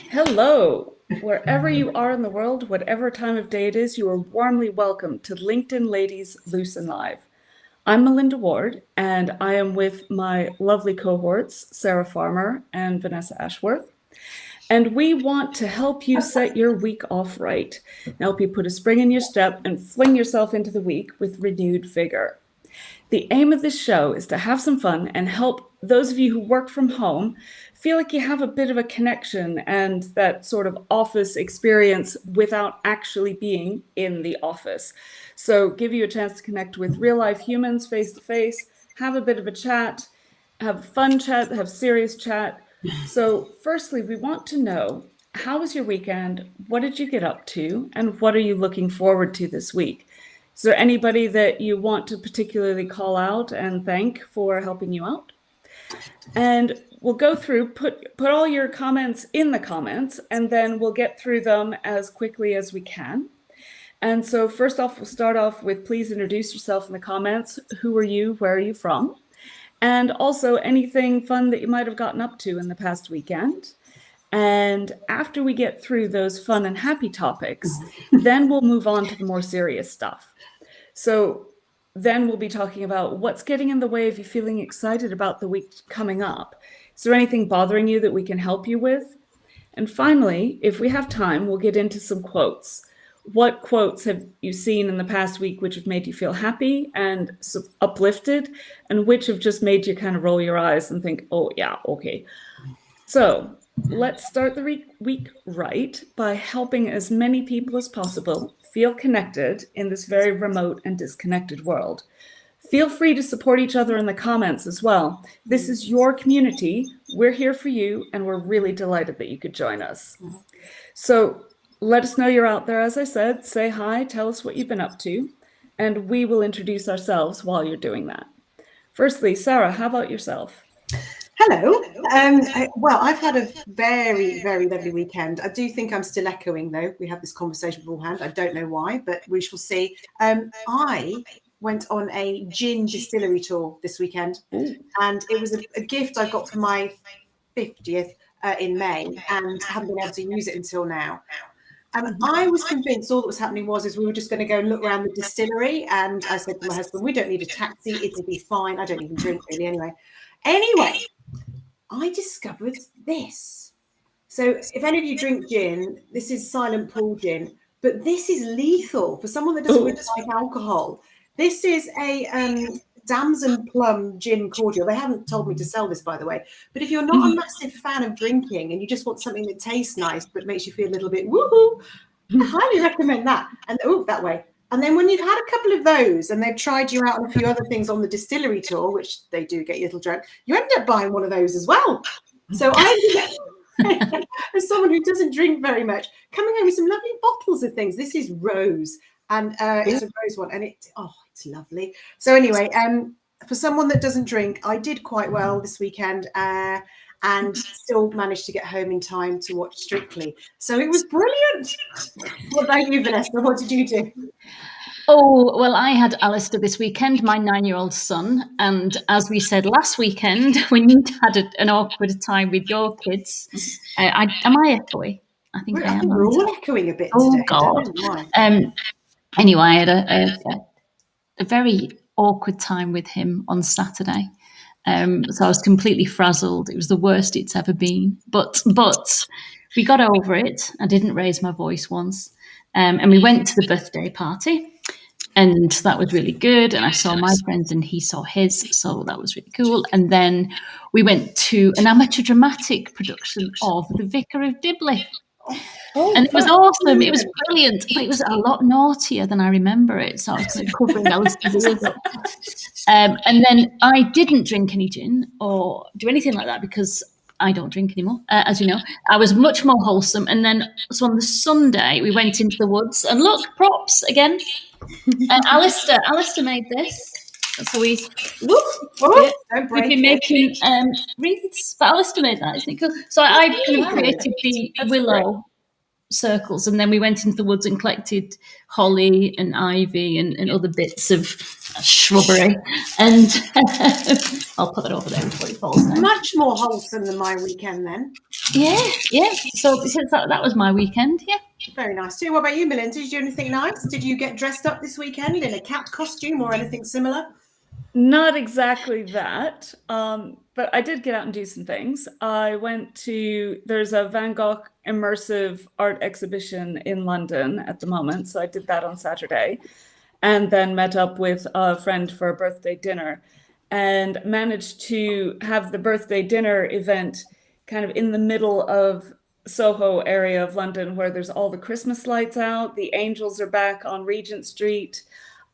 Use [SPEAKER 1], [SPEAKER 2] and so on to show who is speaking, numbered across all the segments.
[SPEAKER 1] Hello. Wherever you are in the world, whatever time of day it is, you are warmly welcome to LinkedIn Ladies Loose and Live. I'm Melinda Ward, and I am with my lovely cohorts, Sarah Farmer and Vanessa Ashworth. And we want to help you set your week off right, and help you put a spring in your step and fling yourself into the week with renewed vigor. The aim of this show is to have some fun and help those of you who work from home feel like you have a bit of a connection and that sort of office experience without actually being in the office. So give you a chance to connect with real life humans face to face, have a bit of a chat, have fun chat, have serious chat. So firstly, we want to know, how was your weekend? What did you get up to? And what are you looking forward to this week? Is there anybody that you want to particularly call out and thank for helping you out? And we'll go through, put all your comments in the comments, and then we'll get through them as quickly as we can. And so first off, we'll start off with, please introduce yourself in the comments. Who are you? Where are you from? And also anything fun that you might have gotten up to in the past weekend. And after we get through those fun and happy topics, then we'll move on to the more serious stuff. So then we'll be talking about what's getting in the way of you feeling excited about the week coming up. Is there anything bothering you that we can help you with? And finally, if we have time, we'll get into some quotes. What quotes have you seen in the past week which have made you feel happy and uplifted, and which have just made you kind of roll your eyes and think, oh yeah, okay. So let's start the week right by helping as many people as possible feel connected in this very remote and disconnected world. Feel free to support each other in the comments as well. This is your community. We're here for you, and we're really delighted that you could join us. So let us know you're out there, as I said. Say hi, tell us what you've been up to, and we will introduce ourselves while you're doing that. Firstly, Sarah, how about yourself?
[SPEAKER 2] Hello. Well, I've had a very, very lovely weekend. I do think I'm still echoing, though. We had this conversation beforehand. I don't know why, but we shall see. I went on a gin distillery tour this weekend, and it was a gift I got for my 50th in May, and haven't been able to use it until now. And I was convinced all that was happening was we were just going to go and look around the distillery. And I said to my husband, we don't need a taxi. It'll be fine. I don't even drink really anyway. Anyway, I discovered this. So if any of you drink gin, this is Silent Pool gin, but this is lethal for someone that doesn't really like alcohol. This is a damson plum gin cordial. They haven't told me to sell this, by the way. But if you're not a massive fan of drinking and you just want something that tastes nice but makes you feel a little bit woohoo, I highly recommend that. And that way. And then when you've had a couple of those and they've tried you out on a few other things on the distillery tour, which they do get you a little drunk, you end up buying one of those as well. So I ended up, as someone who doesn't drink very much, coming home with some lovely bottles of things. This is rose, and it's a rose one, and it's lovely. So anyway, for someone that doesn't drink, I did quite well this weekend. And still managed to get home in time to watch Strictly. So it was brilliant. What about you, Vanessa? What did you do?
[SPEAKER 3] Oh, well, I had Alistair this weekend, my 9-year-old son. And as we said last weekend, when you had an awkward time with your kids, am I echoey? I think I am.
[SPEAKER 2] We're all echoing a bit
[SPEAKER 3] today.
[SPEAKER 2] God.
[SPEAKER 3] Anyway, I had a very awkward time with him on Saturday. So I was completely frazzled. It was the worst it's ever been. But we got over it. I didn't raise my voice once. And we went to the birthday party. And that was really good. And I saw my friends and he saw his. So that was really cool. And then we went to an amateur dramatic production of The Vicar of Dibley. And it was awesome. It was brilliant, but it was a lot naughtier than I remember it. So I was kind of covering Alistair's ears up. And then I didn't drink any gin or do anything like that because I don't drink anymore, as you know. I was much more wholesome. And then so on the Sunday, we went into the woods and look, props again. Alistair made this. So we've been making wreaths, but Alistair made that, isn't it cool? So I kind of created the willow circles, and then we went into the woods and collected holly and ivy and other bits of shrubbery. And I'll put it over there before it falls down.
[SPEAKER 2] Much more wholesome than my weekend then.
[SPEAKER 3] Yeah. So that was my weekend. Yeah.
[SPEAKER 2] Very nice too. What about you, Melinda? Did you do anything nice? Did you get dressed up this weekend in a cat costume or anything similar?
[SPEAKER 1] Not exactly that, but I did get out and do some things. There's a Van Gogh immersive art exhibition in London at the moment, so I did that on Saturday, and then met up with a friend for a birthday dinner, and managed to have the birthday dinner event kind of in the middle of Soho area of London, where there's all the Christmas lights out. The Angels are back on Regent Street.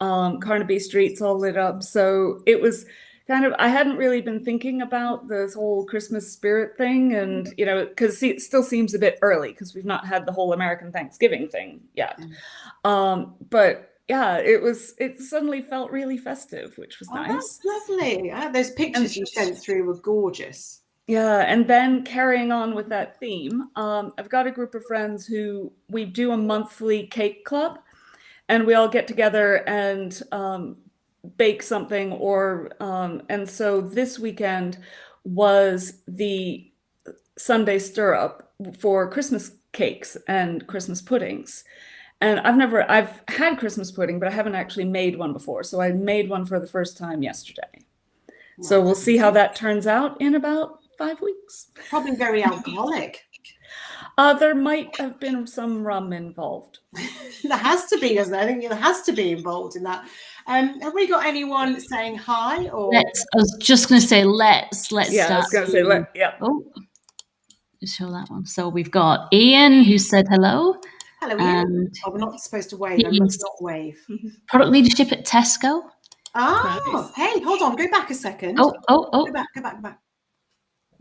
[SPEAKER 1] Carnaby Street's all lit up. So it was kind of, I hadn't really been thinking about this whole Christmas spirit thing. And, because it still seems a bit early because we've not had the whole American Thanksgiving thing yet. But yeah, it suddenly felt really festive, which was nice.
[SPEAKER 2] That's lovely. Those pictures you sent through were gorgeous.
[SPEAKER 1] Yeah, and then carrying on with that theme, I've got a group of friends who we do a monthly cake club. And we all get together and bake something, and so this weekend was the Sunday stir up for Christmas cakes and Christmas puddings. And I've had Christmas pudding, but I haven't actually made one before. So I made one for the first time yesterday. So we'll see how that turns out in about 5 weeks.
[SPEAKER 2] Probably very alcoholic.
[SPEAKER 1] There might have been some rum involved.
[SPEAKER 2] There has to be, doesn't there? I think there has to be involved in that. Have we got anyone saying hi? Or
[SPEAKER 3] I was just going to say let's
[SPEAKER 1] Yeah,
[SPEAKER 3] start.
[SPEAKER 1] I was going to say yeah.
[SPEAKER 3] Oh, just show that one. So we've got Ian who said hello.
[SPEAKER 2] Hello, Ian. We're not supposed to wave. I must not wave.
[SPEAKER 3] Product leadership at Tesco.
[SPEAKER 2] Oh, hey, hold on. Go back a second.
[SPEAKER 3] Oh.
[SPEAKER 2] Go back.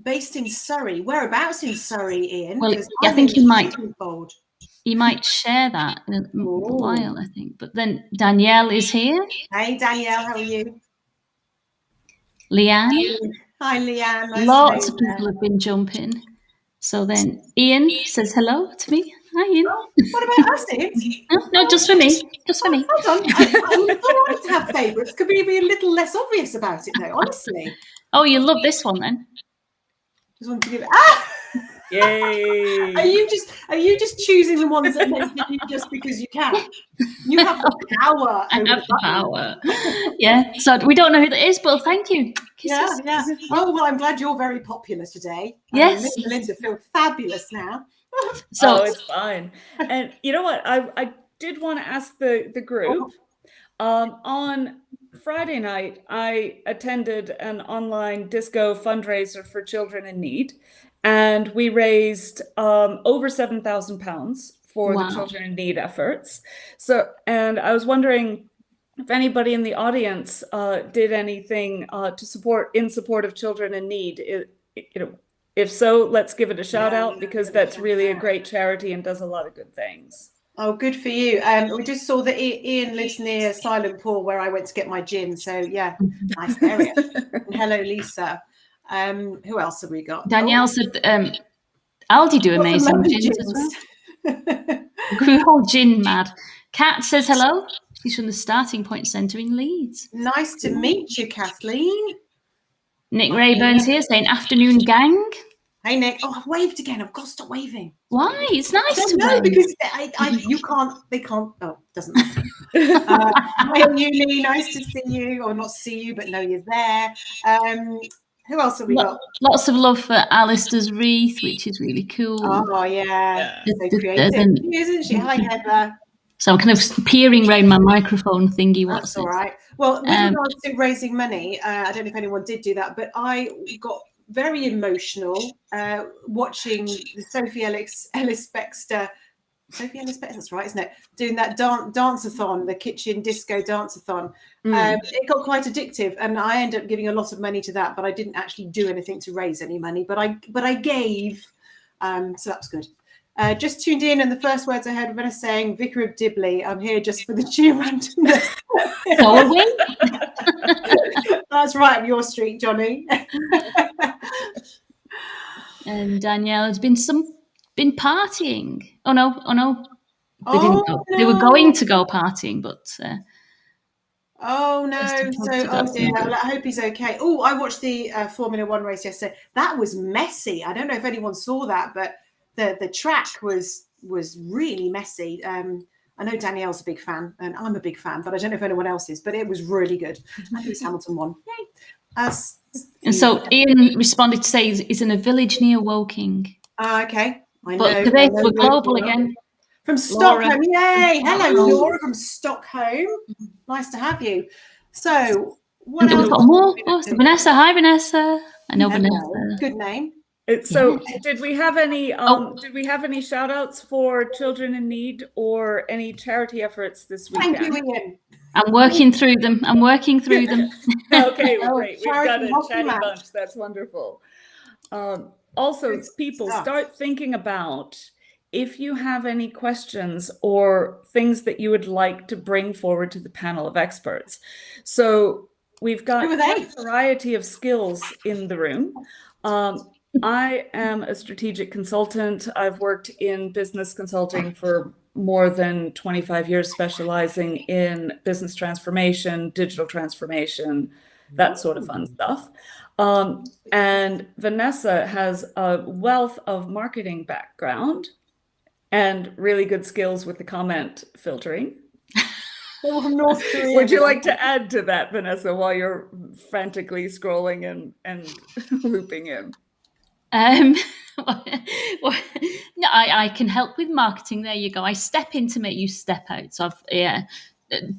[SPEAKER 2] Based in Surrey. Whereabouts in Surrey, Ian?
[SPEAKER 3] Well, I think you might share that in a while, I think. But then Danielle is here.
[SPEAKER 2] Hey, Danielle, how are you?
[SPEAKER 3] Leanne.
[SPEAKER 2] Hi, Leanne. Nice
[SPEAKER 3] Lots of people have been jumping. So then Ian says hello to me. Hi, Ian.
[SPEAKER 2] Oh, what about us, Ian?
[SPEAKER 3] No, just for me. Just for me.
[SPEAKER 2] Hold on. I would like to have favourites. Could we be a little less obvious about it, though, honestly?
[SPEAKER 3] Oh, you love this one then?
[SPEAKER 2] Just want to give it.
[SPEAKER 1] Yay!
[SPEAKER 2] Are you just choosing the ones that make you just because you can? You have the power.
[SPEAKER 3] I have the power. Yeah. So we don't know who that is, but thank you. Kisses.
[SPEAKER 2] Yeah. Oh well, I'm glad you're very popular today.
[SPEAKER 3] Yes.
[SPEAKER 2] Melinda feel fabulous now.
[SPEAKER 1] So it's fine. And you know what? I did want to ask the group. On Friday night, I attended an online disco fundraiser for children in need, and we raised over £7,000 for the children in need efforts. So, and I was wondering if anybody in the audience did anything in support of children in need. If so, let's give it a shout out, because that's really a great charity and does a lot of good things.
[SPEAKER 2] Oh, good for you. We just saw that Ian lives near Silent Pool, where I went to get my gin. So yeah, nice area. And hello, Lisa. Who else have we got?
[SPEAKER 3] Danielle said Aldi do amazing gins as well. We're all gin mad. Kat says hello. She's from the Starting Point Centre in Leeds.
[SPEAKER 2] Nice to meet you, Kathleen.
[SPEAKER 3] Nick Rayburn's here saying afternoon gang.
[SPEAKER 2] Hey Nick. Oh, I've waved again. I've got to stop waving.
[SPEAKER 3] Why? It's nice to
[SPEAKER 2] know because you can't. They can't. Oh, doesn't matter. Hi, Lee. Nice to see you, or not see you, but know you're there. Who else have we got?
[SPEAKER 3] Lots of love for Alistair's wreath, which is really cool.
[SPEAKER 2] Oh yeah, so creative, isn't she? Hi Heather.
[SPEAKER 3] So I'm kind of peering around my microphone thingy.
[SPEAKER 2] That's all right. Well, with regards to raising money, I don't know if anyone did do that, but I got very emotional watching the Sophie Ellis Bextor. Sophie Ellis Bextor, that's right, isn't it? Doing that dance-a-thon, the kitchen disco dance-a-thon. It got quite addictive, and I ended up giving a lot of money to that, but I didn't actually do anything to raise any money. But I gave, so that's good. Just tuned in, and the first words I heard Vanessa saying, "Vicar of Dibley, I'm here just for the sheer randomness."
[SPEAKER 3] So are we?
[SPEAKER 2] That's right up your street, Johnny.
[SPEAKER 3] And Danielle has been partying. Oh no, they didn't go.
[SPEAKER 2] No.
[SPEAKER 3] They were going to go partying, but
[SPEAKER 2] Oh no!
[SPEAKER 3] That's
[SPEAKER 2] Dear.
[SPEAKER 3] not good.
[SPEAKER 2] I hope he's okay. Oh, I watched the Formula One race yesterday. That was messy. I don't know if anyone saw that, but the track was really messy. I know Danielle's a big fan, and I'm a big fan, but I don't know if anyone else is. But it was really good. And Lewis Hamilton won. Yay!
[SPEAKER 3] And so Ian responded to say he's in a village near Woking.
[SPEAKER 2] Okay, I know.
[SPEAKER 3] But
[SPEAKER 2] I know
[SPEAKER 3] we're global again.
[SPEAKER 2] from
[SPEAKER 3] Laura.
[SPEAKER 2] Stockholm. Yay! Hello,
[SPEAKER 3] Hello.
[SPEAKER 2] Laura from Stockholm. Nice to have you. So, what
[SPEAKER 3] And then
[SPEAKER 2] else?
[SPEAKER 3] we've got more. Oh, so Vanessa. Hi, Vanessa. I know
[SPEAKER 2] Hello.
[SPEAKER 3] Vanessa.
[SPEAKER 2] Good name.
[SPEAKER 1] So did we have any shout outs for children in need or any charity efforts this weekend?
[SPEAKER 2] Thank you, Ian.
[SPEAKER 3] I'm working through them.
[SPEAKER 1] Okay,
[SPEAKER 2] Oh,
[SPEAKER 1] great. We've got a
[SPEAKER 2] charity
[SPEAKER 1] chatty
[SPEAKER 2] match.
[SPEAKER 1] bunch. That's wonderful. Also,
[SPEAKER 2] Good
[SPEAKER 1] people,
[SPEAKER 2] stuff.
[SPEAKER 1] start thinking about if you have any questions or things that you would like to bring forward to the panel of experts. So we've got
[SPEAKER 2] Who are
[SPEAKER 1] quite
[SPEAKER 2] they?
[SPEAKER 1] a variety of skills in the room. I am a strategic consultant. I've worked in business consulting for more than 25 years, specializing in business transformation, digital transformation, that sort of fun stuff. And Vanessa has a wealth of marketing background and really good skills with the comment filtering.
[SPEAKER 2] North Korea.
[SPEAKER 1] Would you like to add to that, Vanessa, while you're frantically scrolling and looping in?
[SPEAKER 3] Well, no, I can help with marketing. There you go. I step in to make you step out. So I've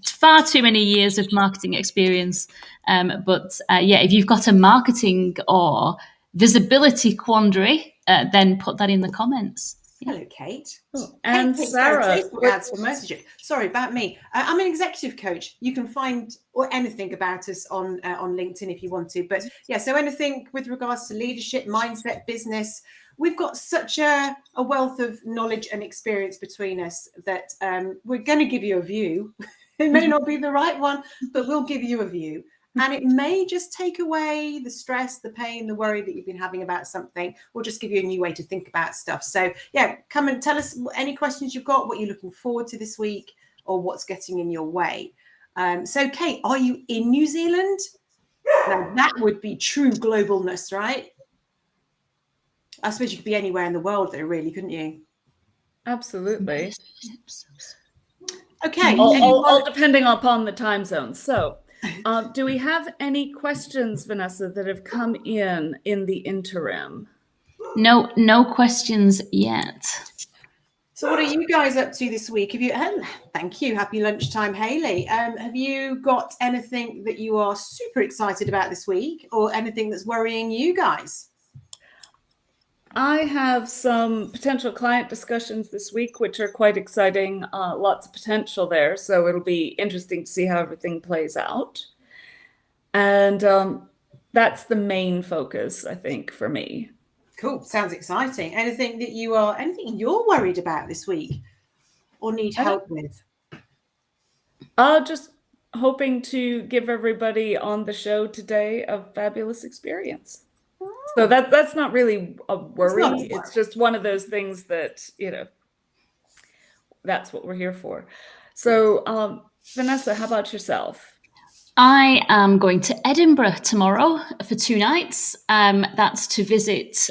[SPEAKER 3] far too many years of marketing experience. But if you've got a marketing or visibility quandary, then put that in the comments.
[SPEAKER 2] Hello, Kate.
[SPEAKER 1] And
[SPEAKER 2] Kate,
[SPEAKER 1] Sarah.
[SPEAKER 2] Facebook ads for messaging. Sorry about me. I'm an executive coach. You can find anything about us on LinkedIn if you want to. But yeah, so anything with regards to leadership, mindset, business, we've got such a wealth of knowledge and experience between us that we're going to give you a view. It may not be the right one, but we'll give you a view. And it may just take away the stress, the pain, the worry that you've been having about something, or just give you a new way to think about stuff. So yeah, come and tell us any questions you've got, what you're looking forward to this week, or what's getting in your way. So Kate, are you in New Zealand? Now that would be true globalness, right? I suppose you could be anywhere in the world though, really, couldn't you?
[SPEAKER 1] Absolutely.
[SPEAKER 2] Okay.
[SPEAKER 1] All depending upon the time zone. So do we have any questions, Vanessa, that have come in the interim?
[SPEAKER 3] No questions yet.
[SPEAKER 2] So what are you guys up to this week? Have you? Thank you. Happy lunchtime, Hayley. Have you got anything that you are super excited about this week, or anything that's worrying you guys?
[SPEAKER 1] I have some potential client discussions this week, which are quite exciting. Lots of potential there. So it'll be interesting to see how everything plays out. And that's the main focus, I think, for me.
[SPEAKER 2] Cool. Sounds exciting. Anything you're worried about this week or need help with?
[SPEAKER 1] Just hoping to give everybody on the show today a fabulous experience. So that's not really a worry. It's just one of those things that, that's what we're here for. So, Vanessa, how about yourself?
[SPEAKER 3] I am going to Edinburgh tomorrow for 2 nights. That's to visit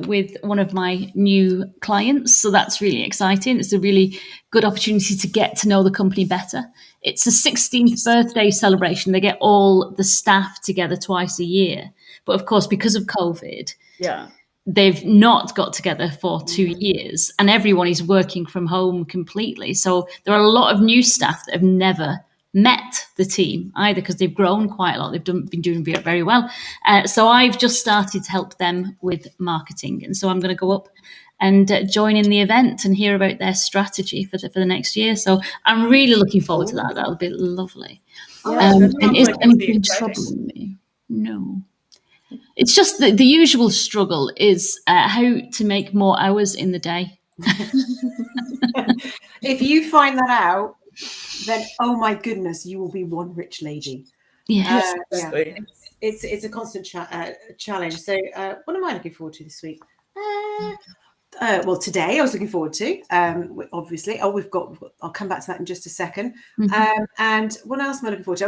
[SPEAKER 3] with one of my new clients. So that's really exciting. It's a really good opportunity to get to know the company better. It's a 16th birthday celebration. They get all the staff together twice a year. But of course, because of COVID, they've not got together for 2 years and everyone is working from home completely. So there are a lot of new staff that have never met the team either, because they've grown quite a lot. They've been doing very well. So I've just started to help them with marketing. And so I'm going to go up and join in the event and hear about their strategy for the next year. So I'm really looking forward to that. That'll be lovely. And is anything troubling me? No. It's just the usual struggle is how to make more hours in the day.
[SPEAKER 2] If you find that out, then oh my goodness, you will be one rich lady.
[SPEAKER 3] Yes,
[SPEAKER 2] it's a constant challenge. So what am I looking forward to this week? Well, today I was looking forward to, obviously. I'll come back to that in just a second. And what else am I looking forward to?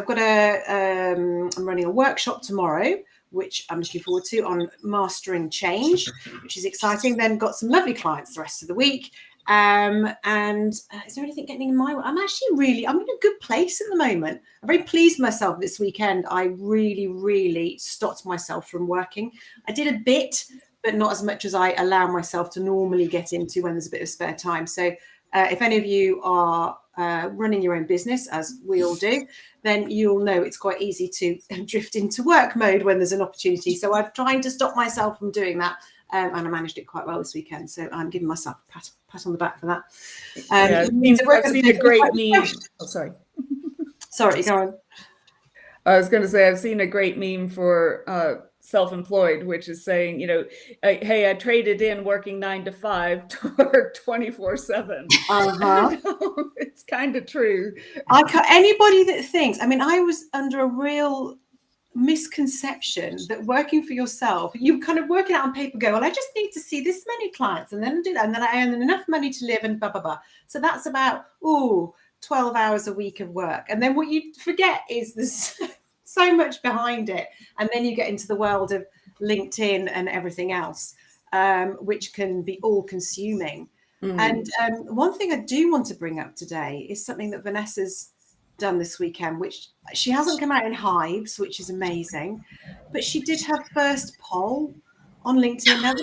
[SPEAKER 2] I'm running a workshop tomorrow, which I'm looking forward to, on mastering change, which is exciting. Then got some lovely clients the rest of the week. And is there anything getting in my way? I'm in a good place at the moment. I'm very pleased with myself this weekend. I really, really stopped myself from working. I did a bit, but not as much as I allow myself to normally get into when there's a bit of spare time. So if any of you are running your own business, as we all do, then you'll know it's quite easy to drift into work mode when there's an opportunity. So I'm trying to stop myself from doing that. And I managed it quite well this weekend. So I'm giving myself a pat on the back for that.
[SPEAKER 1] I've seen a great meme. Oh, sorry.
[SPEAKER 2] Sorry, go on.
[SPEAKER 1] I was going to say, I've seen a great meme for self-employed, which is saying, hey, I traded in working 9 to 5 to work 24/7. It's kind of true.
[SPEAKER 2] Anybody that thinks, I was under a real misconception that working for yourself, you kind of work it out on paper, go, well, I just need to see this many clients and then do that, and then I earn enough money to live and blah, blah, blah. So that's about 12 hours a week of work. And then what you forget is there's so much behind it. And then you get into the world of LinkedIn and everything else, which can be all consuming. And one thing I do want to bring up today is something that Vanessa's done this weekend, which she hasn't come out in hives, which is amazing, but she did her first poll on LinkedIn. Now,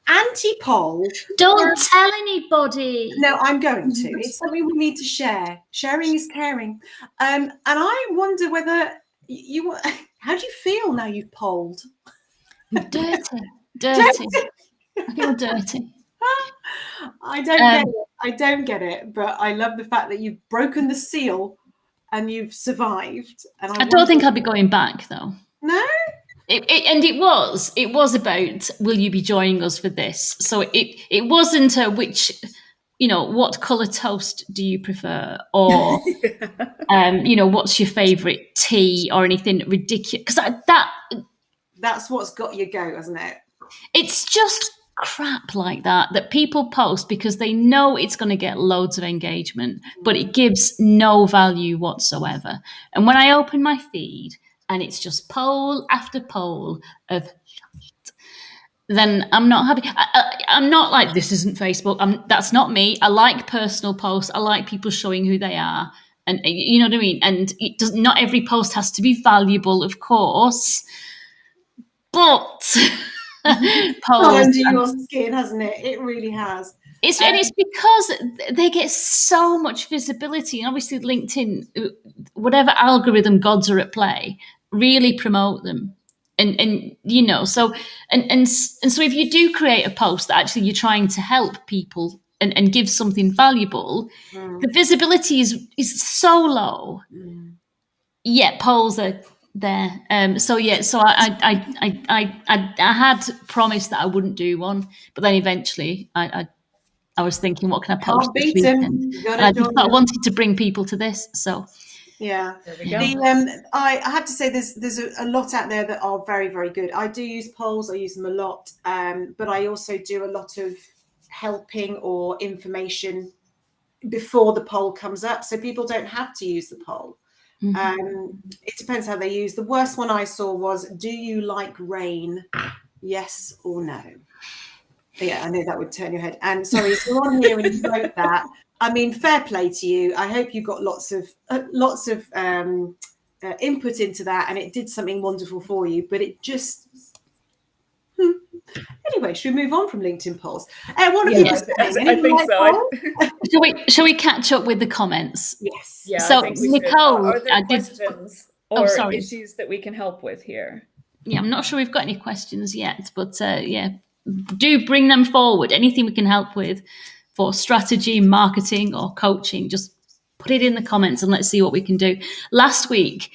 [SPEAKER 2] anti-poll.
[SPEAKER 3] Don't tell anybody.
[SPEAKER 2] No, I'm going to. It's something we need to share. Sharing is caring. And I wonder whether how do you feel now you've polled?
[SPEAKER 3] Dirty. I feel dirty.
[SPEAKER 2] I don't get it. I don't get it, but I love the fact that you've broken the seal and you've survived. And
[SPEAKER 3] I don't think I'll be going back, though.
[SPEAKER 2] No?
[SPEAKER 3] It was about, will you be joining us for this? So it wasn't a what colour toast do you prefer? Or, what's your favourite tea or anything ridiculous? Because
[SPEAKER 2] that's what's got you go, hasn't it?
[SPEAKER 3] It's just crap like that people post because they know it's going to get loads of engagement, but it gives no value whatsoever. And when I open my feed and it's just poll after poll of then I'm not happy. I'm not like, this isn't Facebook. That's not me. I like personal posts. I like people showing who they are. And you know what I mean? And not every post has to be valuable, of course. But
[SPEAKER 2] got under your skin, hasn't it? It really has.
[SPEAKER 3] And it's because they get so much visibility. And obviously LinkedIn, whatever algorithm gods are at play, really promote them. And so if you do create a post that actually you're trying to help people and give something valuable, the visibility is so low. Yet polls are there. So I had promised that I wouldn't do one, but then eventually I was thinking, what can I post this weekend? I wanted to bring people to this. So
[SPEAKER 2] yeah, there we go. I have to say there's a lot out there that are very, very good. I do use polls. I use them a lot, but I also do a lot of helping or information before the poll comes up, so people don't have to use the poll. It depends how they use. The worst one I saw was, do you like rain? Yes or no? Yeah, I know that would turn your head. And sorry, if you're on here and you wrote that, fair play to you. I hope you got lots of input into that, and it did something wonderful for you. But it just anyway. Should we move on from LinkedIn polls? What are people saying?
[SPEAKER 1] I think so.
[SPEAKER 3] Shall we catch up with the comments?
[SPEAKER 2] Yes.
[SPEAKER 1] Yeah.
[SPEAKER 3] So
[SPEAKER 1] I think we
[SPEAKER 3] Nicole,
[SPEAKER 1] are there questions or issues that we can help with here?
[SPEAKER 3] Yeah, I'm not sure we've got any questions yet, but do bring them forward. Anything we can help with for strategy, marketing, or coaching, just put it in the comments and let's see what we can do. Last week,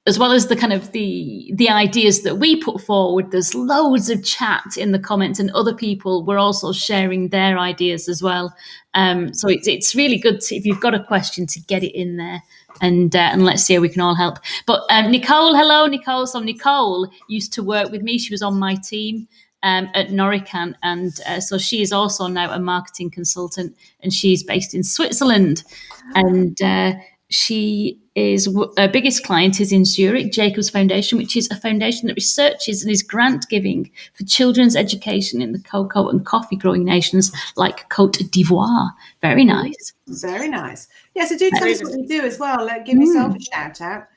[SPEAKER 3] as well as the kind of the ideas that we put forward, there's loads of chat in the comments, and other people were also sharing their ideas as well. So it's really good if you've got a question to get it in there, and let's see how we can all help. But Nicole, hello, Nicole. So Nicole used to work with me. She was on my team. at Norican, and so she is also now a marketing consultant, and she's based in Switzerland, and she is her biggest client is in Zurich, Jacobs Foundation, which is a foundation that researches and is grant giving for children's education in the cocoa and coffee growing nations like Cote d'Ivoire. Very nice.
[SPEAKER 2] Very nice. Yeah, so do tell us what you do as well. Give yourself a shout out.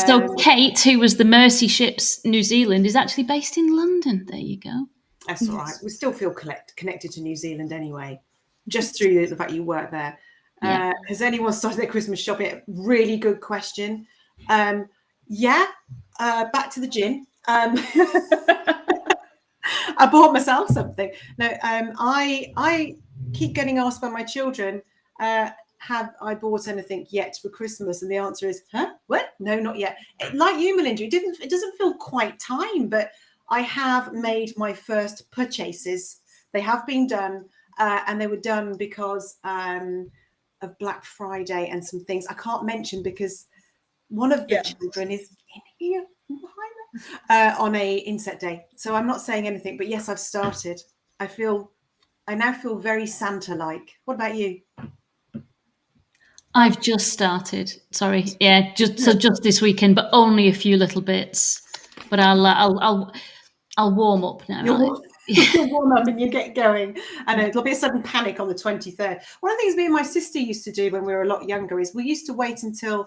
[SPEAKER 3] So Kate, who was the Mercy Ships New Zealand, is actually based in London. There you go.
[SPEAKER 2] That's all right. We still feel connected to New Zealand anyway, just through the fact you work there. Has anyone started their Christmas shopping? Really good question. Back to the gin. I bought myself something. No, I keep getting asked by my children, have I bought anything yet for Christmas? And the answer is, what? No, not yet. Like you, Melinda, it doesn't feel quite time, but I have made my first purchases. They have been done, and they were done because of Black Friday and some things I can't mention because one of the children is in here on a inset day. So I'm not saying anything, but yes, I've started. I now feel very Santa-like. What about you?
[SPEAKER 3] I've just started. Sorry, just this weekend, but only a few little bits. But I'll warm up now.
[SPEAKER 2] You'll warm up and you get going. I know there'll be a sudden panic on the 23rd. One of the things me and my sister used to do when we were a lot younger is we used to wait until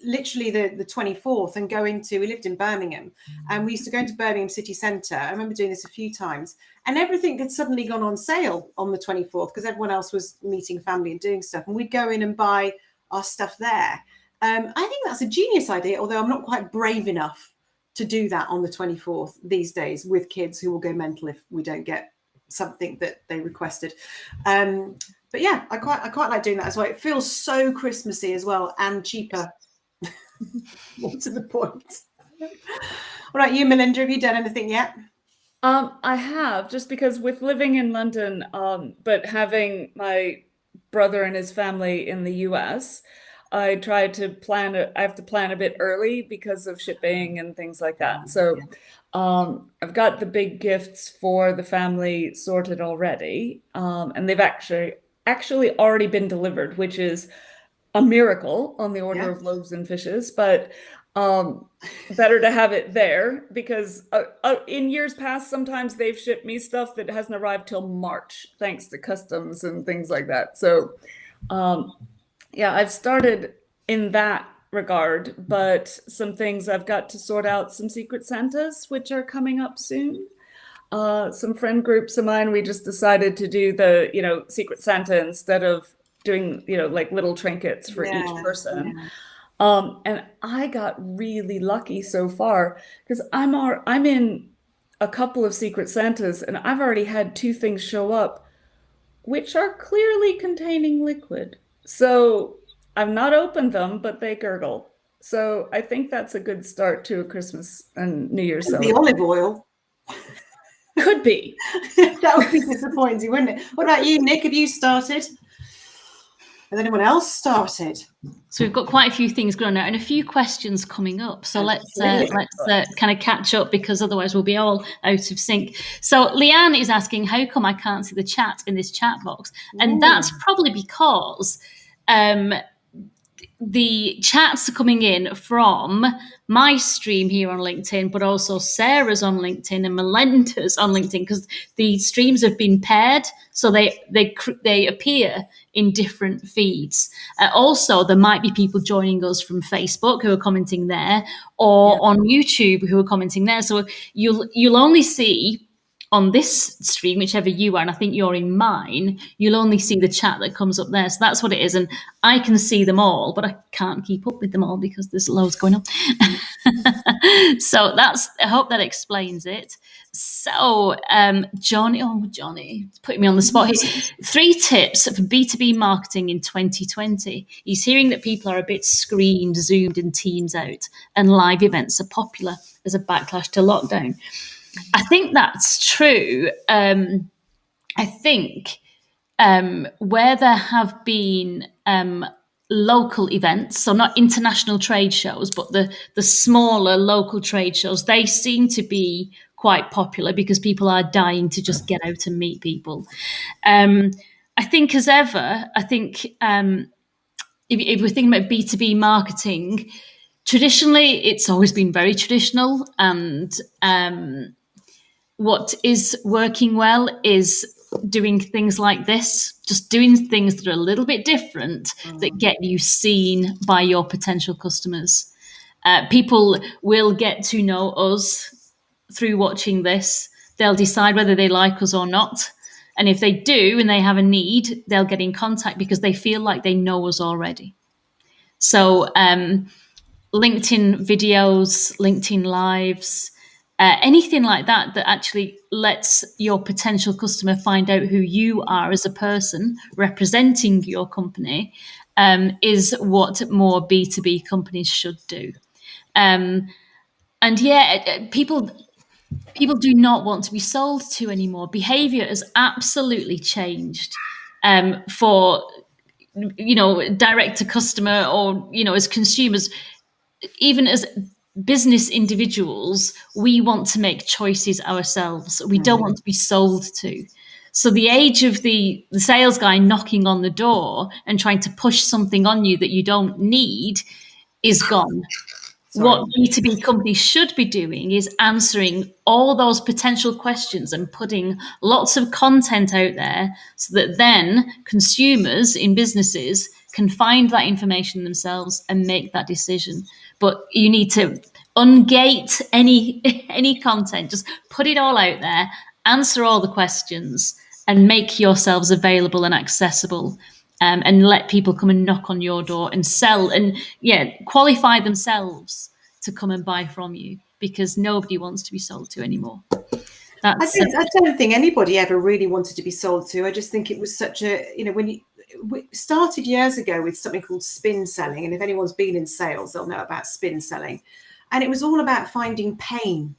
[SPEAKER 2] literally the 24th and go into, we lived in Birmingham, and we used to go into Birmingham city centre. I remember doing this a few times, and everything had suddenly gone on sale on the 24th because everyone else was meeting family and doing stuff, and we'd go in and buy our stuff there. I think that's a genius idea, although I'm not quite brave enough to do that on the 24th these days with kids who will go mental if we don't get something that they requested. But yeah, I quite like doing that as well. It feels so Christmassy as well and cheaper. More to the point. All right, you, Melinda, have you done anything yet?
[SPEAKER 1] I have, just because with living in London, but having my brother and his family in the US, I tried to plan it. I have to plan a bit early because of shipping and things like that. So I've got the big gifts for the family sorted already, and they've actually already been delivered, which is a miracle on the order of loaves and fishes, but better to have it there because in years past, sometimes they've shipped me stuff that hasn't arrived till March, thanks to customs and things like that. So I've started in that regard, but some things I've got to sort out, some Secret Santas, which are coming up soon. Some friend groups of mine, we just decided to do the, Secret Santa instead of doing, like little trinkets for each person. Yeah. And I got really lucky so far because I'm in a couple of Secret Santas and I've already had 2 things show up, which are clearly containing liquid. So I've not opened them, but they gurgle. So I think that's a good start to a Christmas and New Year's celebration.
[SPEAKER 2] The olive oil.
[SPEAKER 1] Could be.
[SPEAKER 2] That would be disappointing, wouldn't it? What about you, Nick? Have you started? Has anyone else started?
[SPEAKER 3] So we've got quite a few things going on now and a few questions coming up. So let's kind of catch up because otherwise we'll be all out of sync. So Leanne is asking, how come I can't see the chat in this chat box? And that's probably because the chats are coming in from my stream here on LinkedIn, but also Sarah's on LinkedIn and Melinda's on LinkedIn because the streams have been paired, so they appear in different feeds. Also, there might be people joining us from Facebook who are commenting there, or on YouTube who are commenting there. So you'll only see on this stream, whichever you are, and I think you're in mine, you'll only see the chat that comes up there. So that's what it is. And I can see them all, but I can't keep up with them all because there's loads going on. So I hope that explains it. So Johnny, putting me on the spot here. 3 tips for B2B marketing in 2020. He's hearing that people are a bit screened, zoomed and Teams out, and live events are popular as a backlash to lockdown. I think that's true. I think where there have been local events, so not international trade shows, but the smaller local trade shows, they seem to be quite popular because people are dying to just get out and meet people. I think as ever, if we're thinking about B2B marketing, traditionally, it's always been very traditional. And what is working well is doing things like this, just doing things that are a little bit different that get you seen by your potential customers. People will get to know us through watching this. They'll decide whether they like us or not. And if they do and they have a need, they'll get in contact because they feel like they know us already. So LinkedIn videos, LinkedIn lives, anything like that that actually lets your potential customer find out who you are as a person representing your company is what more B2B companies should do. And yeah, people do not want to be sold to anymore. Behavior has absolutely changed for, direct to customer or, as consumers. Even as business individuals, we want to make choices ourselves. We don't want to be sold to. So the age of the sales guy knocking on the door and trying to push something on you that you don't need is gone.
[SPEAKER 2] Sorry.
[SPEAKER 3] What B2B companies should be doing is answering all those potential questions and putting lots of content out there so that then consumers in businesses can find that information themselves and make that decision. But you need to ungate any content, just put it all out there, answer all the questions, and make yourselves available and accessible. And let people come and knock on your door and sell and qualify themselves to come and buy from you, because nobody wants to be sold to anymore.
[SPEAKER 2] I don't think anybody ever really wanted to be sold to. I just think it was such a, we started years ago with something called spin selling. And if anyone's been in sales, they'll know about spin selling. And it was all about finding pain,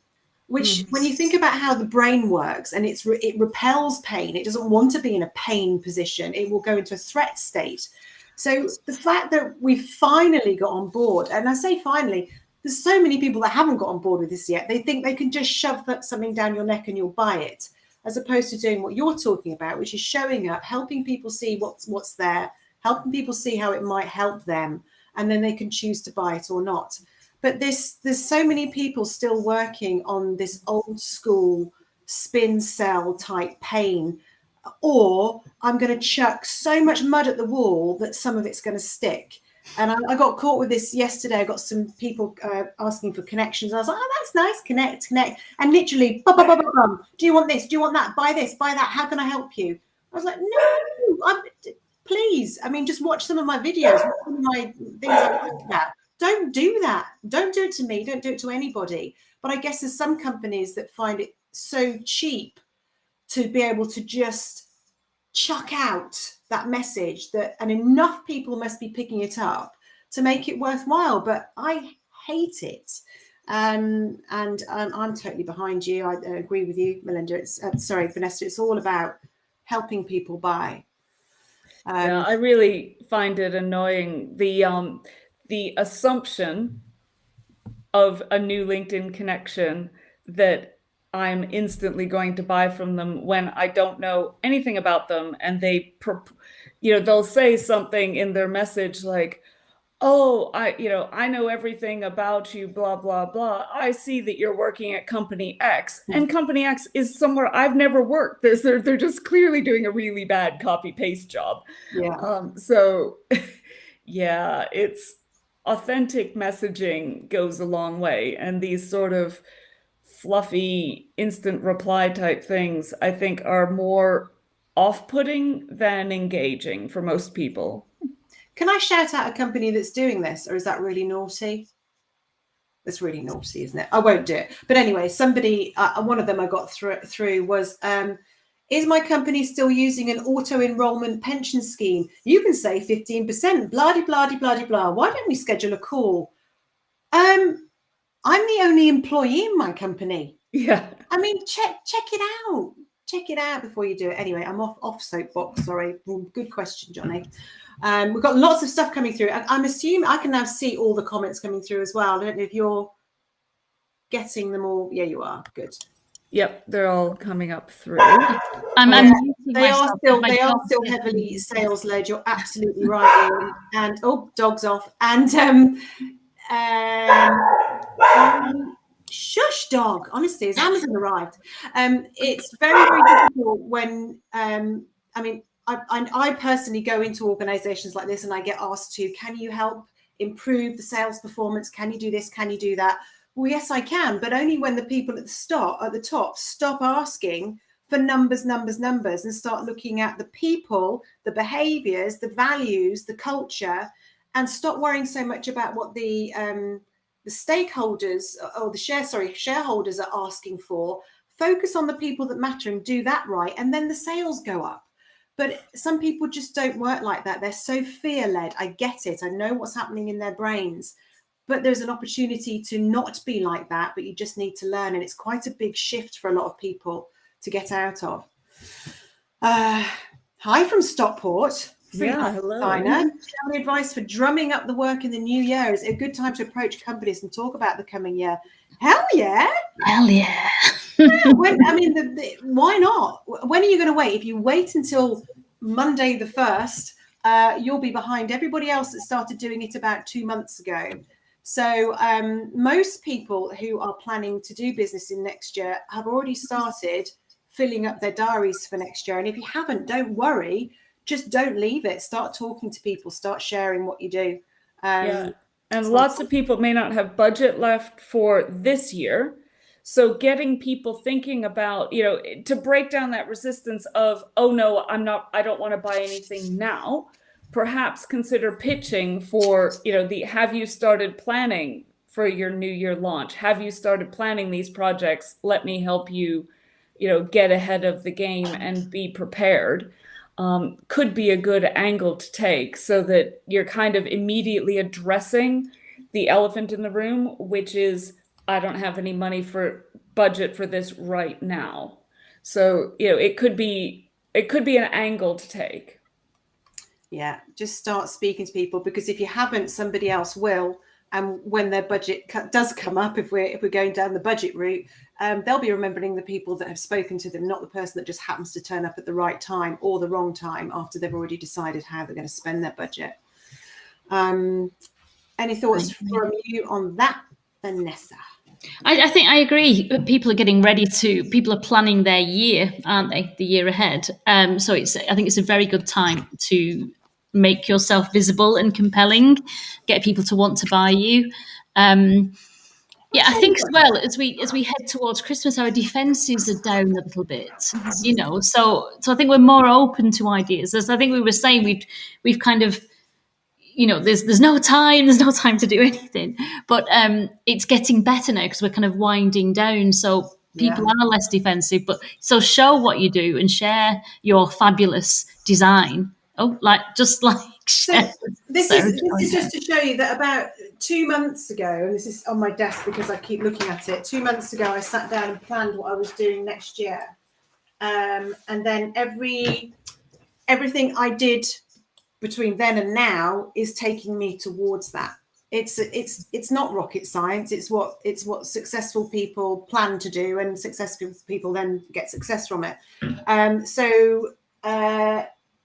[SPEAKER 2] which when you think about how the brain works, and it repels pain, it doesn't want to be in a pain position. It will go into a threat state. So the fact that we finally got on board, and I say finally, there's so many people that haven't got on board with this yet. They think they can just shove something down your neck and you'll buy it, as opposed to doing what you're talking about, which is showing up, helping people see what's there, helping people see how it might help them, and then they can choose to buy it or not. But there's so many people still working on this old school spin sell type pain, or I'm going to chuck so much mud at the wall that some of it's going to stick. And I got caught with this yesterday. I got some people asking for connections. I was like, oh, that's nice. Connect. And literally, do you want this? Do you want that? Buy this, buy that. How can I help you? I was like, no, please. I mean, just watch some of my videos, some of my things I talk about. Don't do that. Don't do it to me. Don't do it to anybody. But I guess there's some companies that find it so cheap to be able to just chuck out that message and enough people must be picking it up to make it worthwhile. But I hate it. And I'm totally behind you. I agree with you, Melinda. Vanessa. It's all about helping people buy.
[SPEAKER 1] I really find it annoying, the assumption of a new LinkedIn connection that I'm instantly going to buy from them when I don't know anything about them. And they'll say something in their message like, oh, I know everything about you, blah, blah, blah. I see that you're working at company X, and company X is somewhere I've never worked. They're just clearly doing a really bad copy paste job.
[SPEAKER 2] Yeah.
[SPEAKER 1] So yeah, it's authentic messaging goes a long way. And these sort of fluffy instant reply type things, I think, are more off-putting than engaging for most people.
[SPEAKER 2] Can I shout out a company that's doing this, or is that really naughty? It's really naughty, isn't it? I won't do it. But anyway, somebody, one of them I got through was, is my company still using an auto-enrollment pension scheme? You can save 15%, blah-de-blah-de-blah-de-blah. Why don't we schedule a call? I'm the only employee in my company.
[SPEAKER 1] Yeah.
[SPEAKER 2] I mean, check it out. Check it out before you do it. Anyway, I'm off soapbox. Sorry. Good question, Johnny. We've got lots of stuff coming through. I'm assuming I can now see all the comments coming through as well. I don't know if you're getting them all. Yeah, you are. Good.
[SPEAKER 1] Yep, they're all coming up through.
[SPEAKER 3] I'm muting
[SPEAKER 2] They are
[SPEAKER 3] myself,
[SPEAKER 2] still
[SPEAKER 3] my
[SPEAKER 2] they are
[SPEAKER 3] dog's
[SPEAKER 2] still
[SPEAKER 3] here.
[SPEAKER 2] heavily sales led. You're absolutely right, Ian. And oh, dog's off. And shush, dog. Honestly, has Amazon arrived? It's very, very difficult when I mean, I personally go into organizations like this and I get asked to, can you help improve the sales performance? Can you do this? Can you do that? Well, yes, I can, but only when the people at the top stop asking for numbers, and start looking at the people, the behaviors, the values, the culture, and stop worrying so much about what the stakeholders or the shareholders are asking for. Focus on the people that matter and do that right, and then the sales go up. But some people just don't work like that. They're so fear-led. I get it. I know what's happening in their brains. But there's an opportunity to not be like that, but you just need to learn. And it's quite a big shift for a lot of people to get out of. Hi from Stockport.
[SPEAKER 1] Yeah, hello.
[SPEAKER 2] Designer. Do you have any advice for drumming up the work in the new year? Is it a good time to approach companies and talk about the coming year? Hell yeah.
[SPEAKER 3] Hell yeah.
[SPEAKER 2] Why not? When are you going to wait? If you wait until Monday the 1st, you'll be behind everybody else that started doing it about 2 months ago. So most people who are planning to do business in next year have already started filling up their diaries for next year. And if you haven't, don't worry. Just don't leave it. Start talking to people. Start sharing what you do.
[SPEAKER 1] Yeah. And lots of people may not have budget left for this year. So getting people thinking about, to break down that resistance of, oh no, I don't want to buy anything now. Perhaps consider pitching for, have you started planning for your new year launch? Have you started planning these projects? Let me help you, get ahead of the game and be prepared. Could be a good angle to take so that you're kind of immediately addressing the elephant in the room, which is, I don't have any money for budget for this right now. So, it could be an angle to take.
[SPEAKER 2] Yeah, just start speaking to people, because if you haven't, somebody else will. And when their budget does come up, if we're going down the budget route, they'll be remembering the people that have spoken to them, not the person that just happens to turn up at the right time or the wrong time after they've already decided how they're going to spend their budget. Any thoughts from you on that, Vanessa?
[SPEAKER 3] I think I agree. People are planning their year, aren't they? The year ahead. So I think it's a very good time to make yourself visible and compelling, get people to want to buy you. I think as well as we head towards Christmas, our defences are down a little bit, So I think we're more open to ideas. As I think we were saying, we've kind of, there's no time to do anything, but it's getting better now because we're kind of winding down. So people are less defensive, but so show what you do and share your fabulous design.
[SPEAKER 2] So this is just to show you that about 2 months ago, and this is on my desk because I keep looking at it. 2 months ago, I sat down and planned what I was doing next year, and then everything I did between then and now is taking me towards that. It's not rocket science. It's what successful people plan to do, and successful people then get success from it.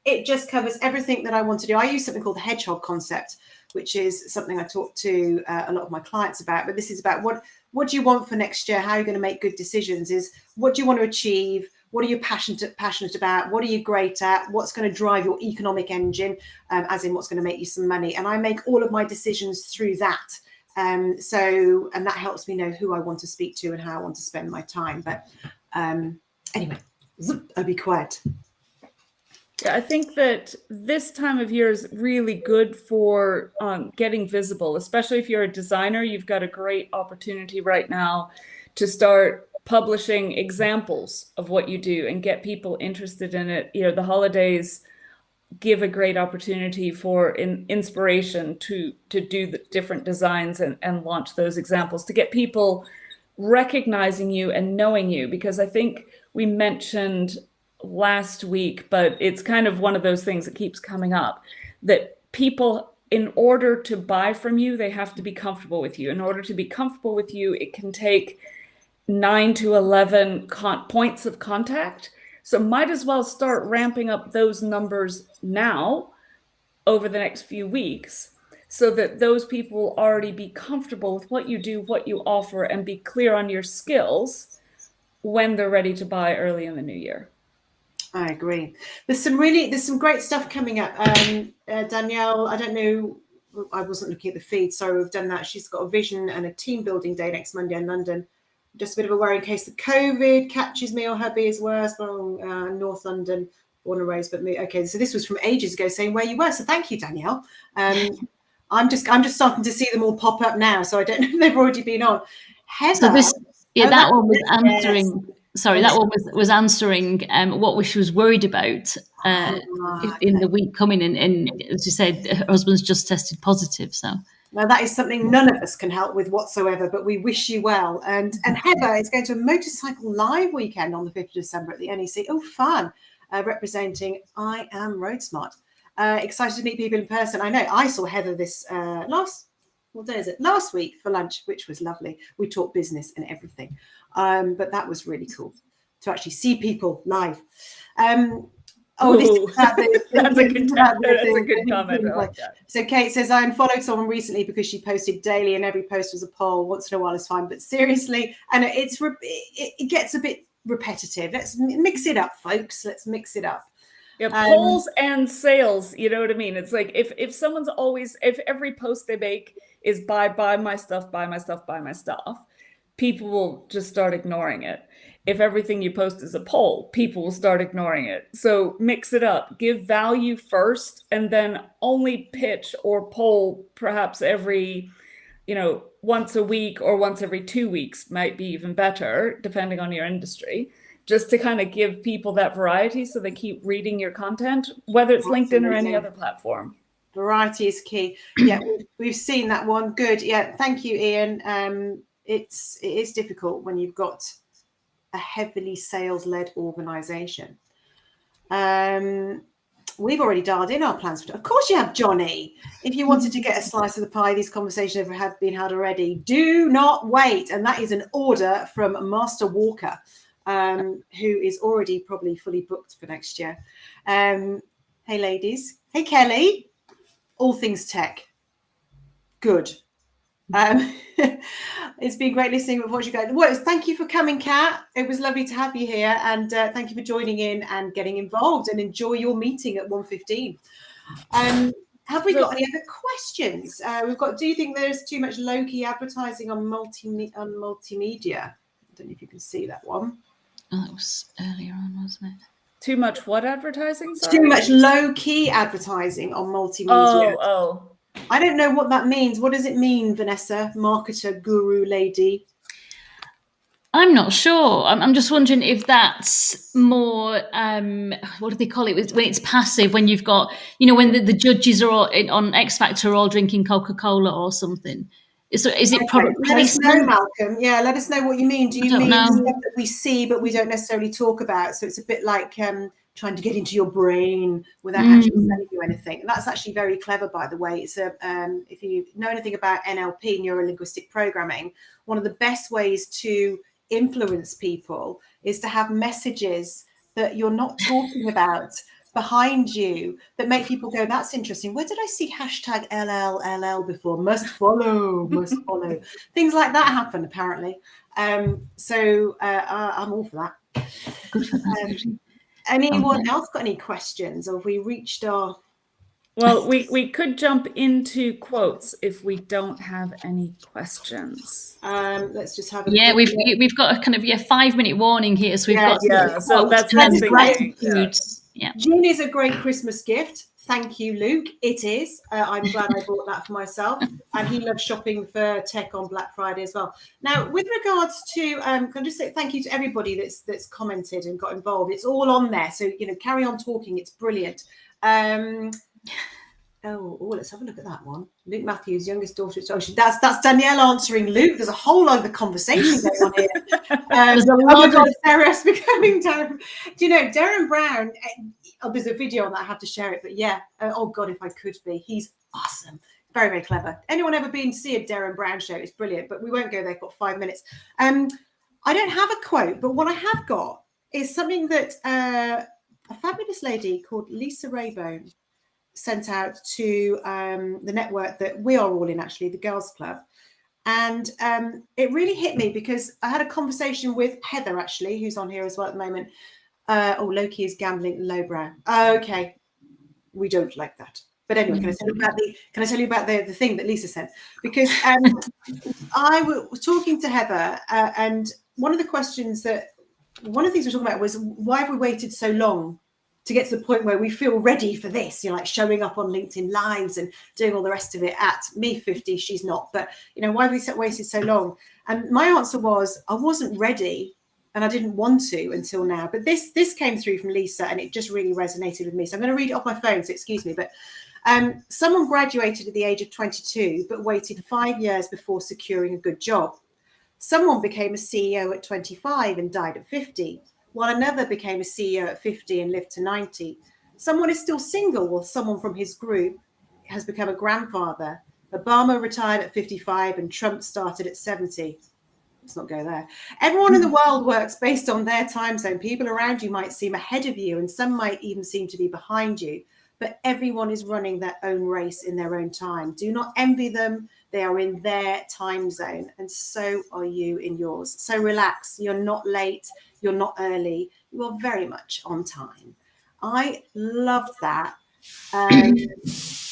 [SPEAKER 2] It just covers everything that I want to do. I use something called the hedgehog concept, which is something I talk to a lot of my clients about. But this is about what do you want for next year? How are you going to make good decisions? Is what do you want to achieve? What are you passionate about? What are you great at? What's going to drive your economic engine, as in what's going to make you some money? And I make all of my decisions through that. And that helps me know who I want to speak to and how I want to spend my time. But anyway, I'll be quiet.
[SPEAKER 1] Yeah, I think that this time of year is really good for getting visible, especially if you're a designer. You've got a great opportunity right now to start publishing examples of what you do and get people interested in it. The holidays give a great opportunity for inspiration to do the different designs and launch those examples, to get people recognizing you and knowing you. Because I think we mentioned last week, but it's kind of one of those things that keeps coming up, that people, in order to buy from you, they have to be comfortable with you. In order to be comfortable with you, it can take 9 to 11 points of contact. So might as well start ramping up those numbers now over the next few weeks so that those people will already be comfortable with what you do, what you offer, and be clear on your skills when they're ready to buy early in the new year.
[SPEAKER 2] I agree. There's some great stuff coming up. Danielle, I don't know, I wasn't looking at the feed, so we've done that. She's got a vision and a team building day next Monday in London. Just a bit of a worry in case the COVID catches me or hubby as worse. Well, North London, born and raised, but me. Okay, so this was from ages ago saying where you were. So thank you, Danielle. I'm just starting to see them all pop up now, so I don't know if they've already been on. Heather.
[SPEAKER 3] So this, that one was answering.
[SPEAKER 2] Yes.
[SPEAKER 3] Sorry, that one was answering what she was worried about in the week coming. And as you said, her husband's just tested positive. So
[SPEAKER 2] now that is something none of us can help with whatsoever, but we wish you well. And Heather is going to a motorcycle live weekend on the 5th of December at the NEC. Oh, fun! Representing I Am Road Smart. Excited to meet people in person. I know I saw Heather this last week for lunch, which was lovely. We talked business and everything. But that was really cool to actually see people live.
[SPEAKER 1] That's a good comment. Like
[SPEAKER 2] so Kate says, I unfollowed someone recently because she posted daily and every post was a poll. Once in a while is fine, but seriously, and it gets a bit repetitive. Let's mix it up, folks. Let's mix it up.
[SPEAKER 1] Yeah, polls and sales, you know what I mean? It's like if every post they make is buy my stuff, people will just start ignoring it. If everything you post is a poll, people will start ignoring it. So mix it up, give value first, and then only pitch or poll perhaps every, once a week or once every 2 weeks might be even better, depending on your industry, just to kind of give people that variety so they keep reading your content, whether it's LinkedIn or any other platform.
[SPEAKER 2] Variety is key. Yeah, we've seen that one. Good. Yeah, thank you, Ian. It is difficult when you've got a heavily sales-led organization. We've already dialed in our plans. Of course you have, Johnny. If you wanted to get a slice of the pie, these conversations have been had already. Do not wait. And that is an order from Master Walker, who is already probably fully booked for next year. Hey, ladies. Hey, Kelly. All things tech. Good. It's been great listening with what you guys. Well, thank you for coming, Kat. It was lovely to have you here, and thank you for joining in and getting involved. And enjoy your meeting at 1:15. Have we got any other questions? We've got. Do you think there's too much low-key advertising on multimedia? I don't know if you can see that one.
[SPEAKER 3] Oh, that was earlier on, wasn't it?
[SPEAKER 1] Too much what advertising? Sorry?
[SPEAKER 2] Too much low-key advertising on multimedia.
[SPEAKER 1] Oh.
[SPEAKER 2] I don't know what that means. What does it mean, Vanessa, marketer, guru, lady?
[SPEAKER 3] I'm not sure. I'm just wondering if that's more, what do they call it? When it's passive, when you've got, when the judges are all on X Factor are all drinking Coca-Cola or something. So is it product placement?
[SPEAKER 2] Let us know, Malcolm. Yeah, let us know what you mean. Do you mean stuff that we see but we don't necessarily talk about? So it's a bit like trying to get into your brain without actually telling you anything. And that's actually very clever, by the way. It's if you know anything about NLP, neuro-linguistic programming, one of the best ways to influence people is to have messages that you're not talking about behind you that make people go, that's interesting. Where did I see hashtag LLLL before? Must follow. Things like that happen, apparently. So I'm all for that.
[SPEAKER 3] Good for that.
[SPEAKER 2] Anyone else got any questions, or have we reached our...
[SPEAKER 1] Well, we could jump into quotes if we don't have any questions.
[SPEAKER 2] Let's just have a
[SPEAKER 3] we've got a kind of 5-minute warning here, so we've got
[SPEAKER 1] so that's
[SPEAKER 3] gratitude. Yeah.
[SPEAKER 2] June is a great Christmas gift. Thank you, Luke. It is. I'm glad I bought that for myself. And he loves shopping for tech on Black Friday as well. Now, with regards to, can I just say thank you to everybody that's commented and got involved. It's all on there. So, carry on talking. It's brilliant. Let's have a look at that one. Luke Matthews, youngest daughter. That's Danielle answering Luke. There's a whole other conversation going on here. Sarah's becoming Darren. Do you know Darren Brown? There's a video on that. I have to share it. But yeah, oh God, if I could be. He's awesome. Very, very clever. Anyone ever been to see a Darren Brown show? It's brilliant. But we won't go there. Got 5 minutes. I don't have a quote, but what I have got is something that a fabulous lady called Lisa Raybone sent out to the network that we are all in, actually, the Girls Club. And it really hit me because I had a conversation with Heather, actually, who's on here as well at the moment. Loki is gambling lowbrow. Okay, we don't like that. But anyway, can I tell you about the thing that Lisa sent? Because I was talking to Heather, and one of the things we were talking about was, why have we waited so long to get to the point where we feel ready for this? You know, like showing up on LinkedIn Lives and doing all the rest of it. At me 50, she's not. But you know, why have we wasted so long? And my answer was, I wasn't ready. And I didn't want to until now. But this came through from Lisa, and it just really resonated with me. So I'm going to read it off my phone, so excuse me. But someone graduated at the age of 22, but waited 5 years before securing a good job. Someone became a CEO at 25 and died at 50, while another became a CEO at 50 and lived to 90. Someone is still single, while someone from his group has become a grandfather. Obama retired at 55 and Trump started at 70. Let's not go there. Everyone in the world works based on their time zone. People around you might seem ahead of you, and some might even seem to be behind you. But everyone is running their own race in their own time. Do not envy them. They are in their time zone, and so are you in yours. So relax. You're not late. You're not early. You are very much on time. I loved that. And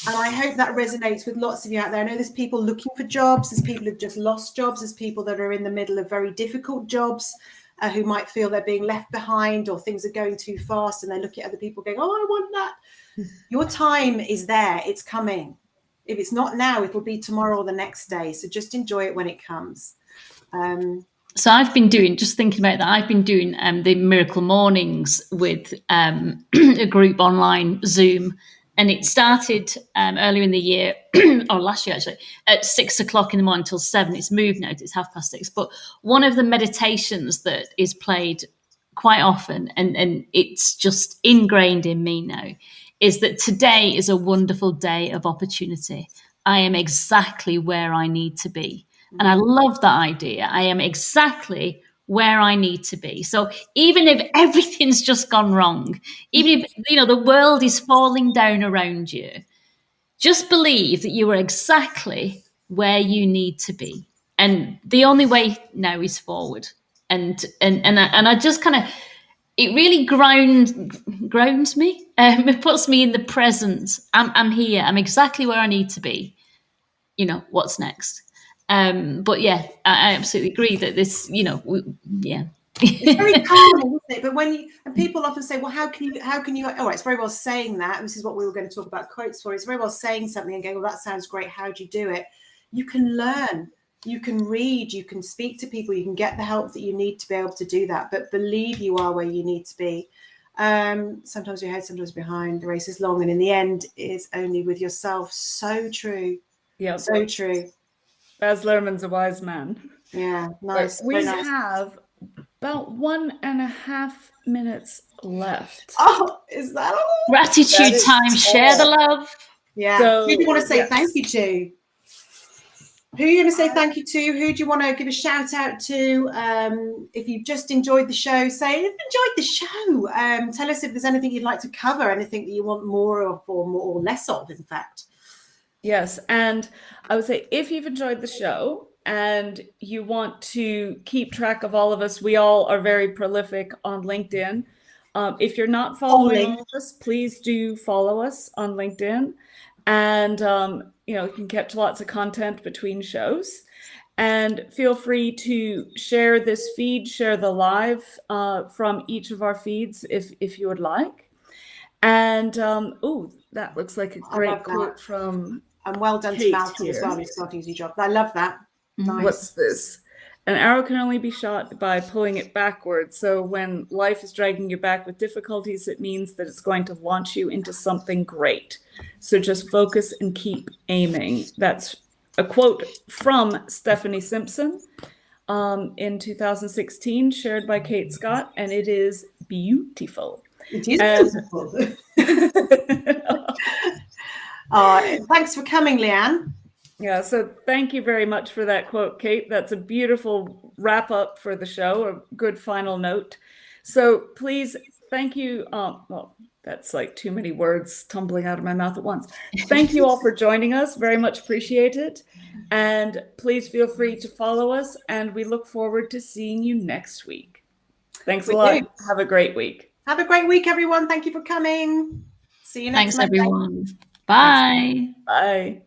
[SPEAKER 2] I hope that resonates with lots of you out there. I know there's people looking for jobs. There's people who've just lost jobs. There's people that are in the middle of very difficult jobs who might feel they're being left behind, or things are going too fast, and they look at other people going, oh, I want that. Your time is there. It's coming. If it's not now, it will be tomorrow or the next day. So just enjoy it when it comes.
[SPEAKER 3] So I've been doing, just thinking about that, I've been doing the Miracle Mornings with a group online Zoom. And it started earlier in the year, or last year actually, at 6 o'clock in the morning until 7. It's moved now, it's 6:30. But one of the meditations that is played quite often, and it's just ingrained in me now, is that today is a wonderful day of opportunity. I am exactly where I need to be. And I love that idea. I am exactly where I need to be. So even if everything's just gone wrong, even if, you know, the world is falling down around you, just believe that you are exactly where you need to be. And the only way now is forward. And I just kind of, it really grounds me. It puts me in the present. I'm here. I'm exactly where I need to be. You know, what's next? But yeah, I absolutely agree that this, you know,
[SPEAKER 2] It's very calming, isn't it? But and people often say, well, how can you, oh, it's very well saying that. This is what we were going to talk about quotes for. It's very well saying something and going, well, that sounds great. How do you do it? You can learn, you can read, you can speak to people, you can get the help that you need to be able to do that. But believe you are where you need to be. Sometimes you're ahead, sometimes behind. The race is long, and in the end, it's only with yourself. So true. Yeah, so true.
[SPEAKER 1] Baz Luhrmann's a wise man.
[SPEAKER 2] Yeah, nice.
[SPEAKER 1] But we have about 1.5 minutes left.
[SPEAKER 2] Oh, is that all?
[SPEAKER 3] Gratitude time. Share the love.
[SPEAKER 2] Yeah. So, who do you want to say thank you to? Who are you going to say thank you to? Who do you want to give a shout out to? If you've just enjoyed the show, say enjoyed the show. Tell us if there's anything you'd like to cover, anything that you want more of or less of, in fact.
[SPEAKER 1] Yes, and I would say if you've enjoyed the show and you want to keep track of all of us, we all are very prolific on LinkedIn. If you're not following us, please do follow us on LinkedIn. And, you can catch lots of content between shows. And feel free to share this feed, share the live from each of our feeds if you would like. And, that looks like a great quote from...
[SPEAKER 2] And well done to Malcolm as well, who's starting his new job. I love that. Nice.
[SPEAKER 1] What's this? An arrow can only be shot by pulling it backwards. So when life is dragging you back with difficulties, it means that it's going to launch you into something great. So just focus and keep aiming. That's a quote from Stephanie Simpson in 2016, shared by Kate Scott, and it is beautiful.
[SPEAKER 2] It is beautiful. Thanks for coming, Leanne.
[SPEAKER 1] Yeah, so thank you very much for that quote, Kate. That's a beautiful wrap up for the show, a good final note. So please, thank you. Well, that's like too many words tumbling out of my mouth at once. Thank you all for joining us. Very much appreciate it. And please feel free to follow us, and we look forward to seeing you next week. Thanks a
[SPEAKER 2] We
[SPEAKER 1] lot.
[SPEAKER 2] do.
[SPEAKER 1] Have a great week.
[SPEAKER 2] Have a great week, everyone. Thank you for coming. See you next
[SPEAKER 3] Thanks,
[SPEAKER 2] Monday.
[SPEAKER 3] everyone. Bye.
[SPEAKER 1] Bye.